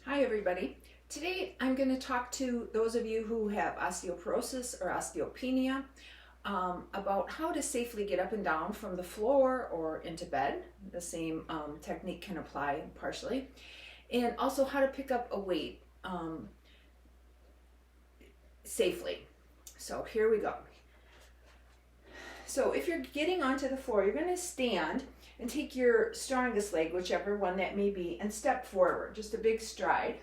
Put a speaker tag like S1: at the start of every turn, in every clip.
S1: Hi everybody. Today I'm going to talk to those of you who have osteoporosis or osteopenia about how to safely get up and down from the floor or into bed. The same technique can apply partially. And also how to pick up a weight safely. So here we go. So if you're getting onto the floor, you're going to stand and take your strongest leg, whichever one that may be, and step forward, just a big stride,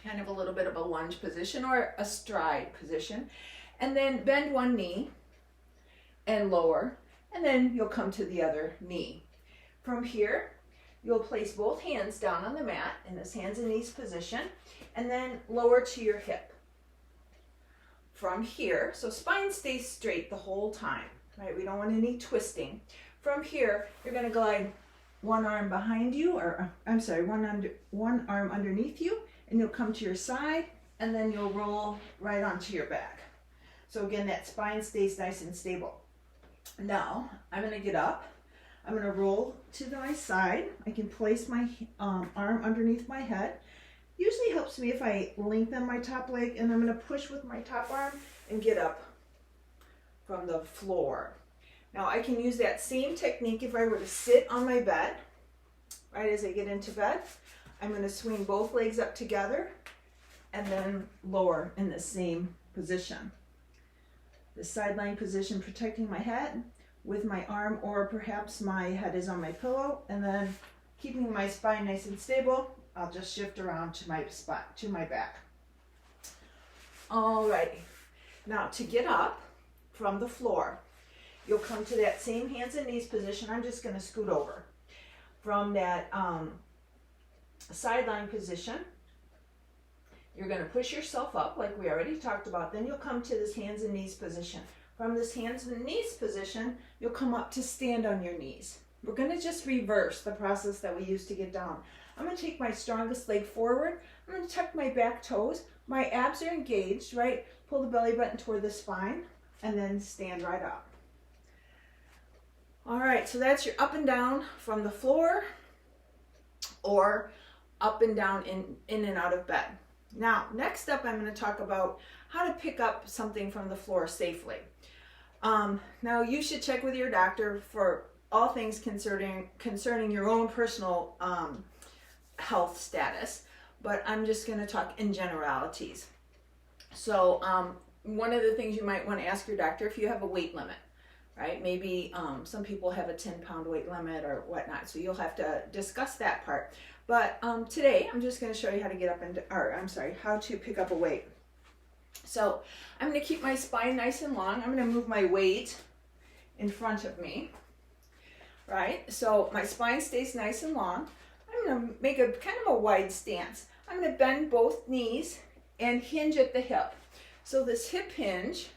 S1: kind of a little bit of a lunge position or a stride position, and then bend one knee and lower, and then you'll come to the other knee. From here, you'll place both hands down on the mat in this hands and knees position, and then lower to your hip. From here, so spine stays straight the whole time, right? We don't want any twisting. From here, you're going to glide one arm behind you, or I'm sorry, one arm underneath you, and you'll come to your side, and then you'll roll right onto your back. So again, that spine stays nice and stable. Now, I'm going to get up. I'm going to roll to my side. I can place my arm underneath my head. Usually helps me if I lengthen my top leg, and I'm going to push with my top arm and get up from the floor. Now I can use that same technique if I were to sit on my bed. Right as I get into bed, I'm going to swing both legs up together and then lower in the same position. The sideline position, protecting my head with my arm, or perhaps my head is on my pillow, and then keeping my spine nice and stable, I'll just shift around to my spot, to my back. Alrighty. Now to get up from the floor, you'll come to that same hands and knees position. I'm just going to scoot over. From that sideline position, you're going to push yourself up like we already talked about. Then you'll come to this hands and knees position. From this hands and knees position, you'll come up to stand on your knees. We're going to just reverse the process that we used to get down. I'm going to take my strongest leg forward. I'm going to tuck my back toes. My abs are engaged, right? Pull the belly button toward the spine, and then stand right up. All right, so that's your up and down from the floor or up and down in and out of bed. Now, next up, I'm going to talk about how to pick up something from the floor safely. Now, you should check with your doctor for all things concerning your own personal health status, but I'm just going to talk in generalities. So one of the things you might want to ask your doctor if you have a weight limit. Right? Maybe some people have a 10-pound weight limit or whatnot, so you'll have to discuss that part. But today, I'm just going to show you how to get up and, how to pick up a weight. So I'm going to keep my spine nice and long. I'm going to move my weight in front of me, right? So my spine stays nice and long. I'm going to make a kind of a wide stance. I'm going to bend both knees and hinge at the hip. So this hip hinge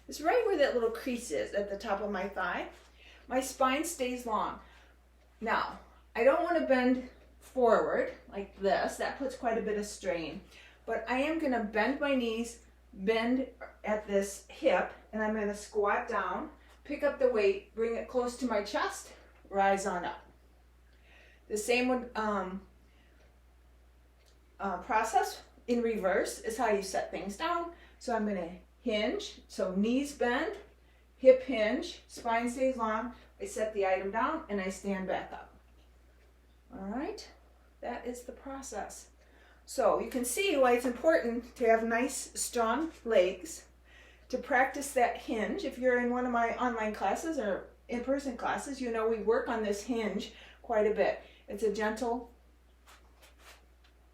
S1: is right where that little crease is at the top of my thigh. My spine stays long. Now, I don't want to bend forward like this. That puts quite a bit of strain. But I am going to bend my knees, bend at this hip, and I'm going to squat down, pick up the weight, bring it close to my chest, rise on up. The same would, process in reverse is how you set things down. So I'm going to hinge, so knees bend, hip hinge, spine stays long. I set the item down and I stand back up. All right, that is the process. So you can see why it's important to have nice, strong legs to practice that hinge. If you're in one of my online classes or in-person classes, you know we work on this hinge quite a bit. It's a gentle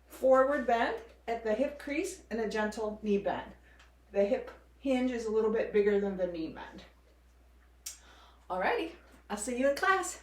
S1: forward bend at the hip crease and a gentle knee bend. The hip hinge is a little bit bigger than the knee bend. Alrighty, I'll see you in class.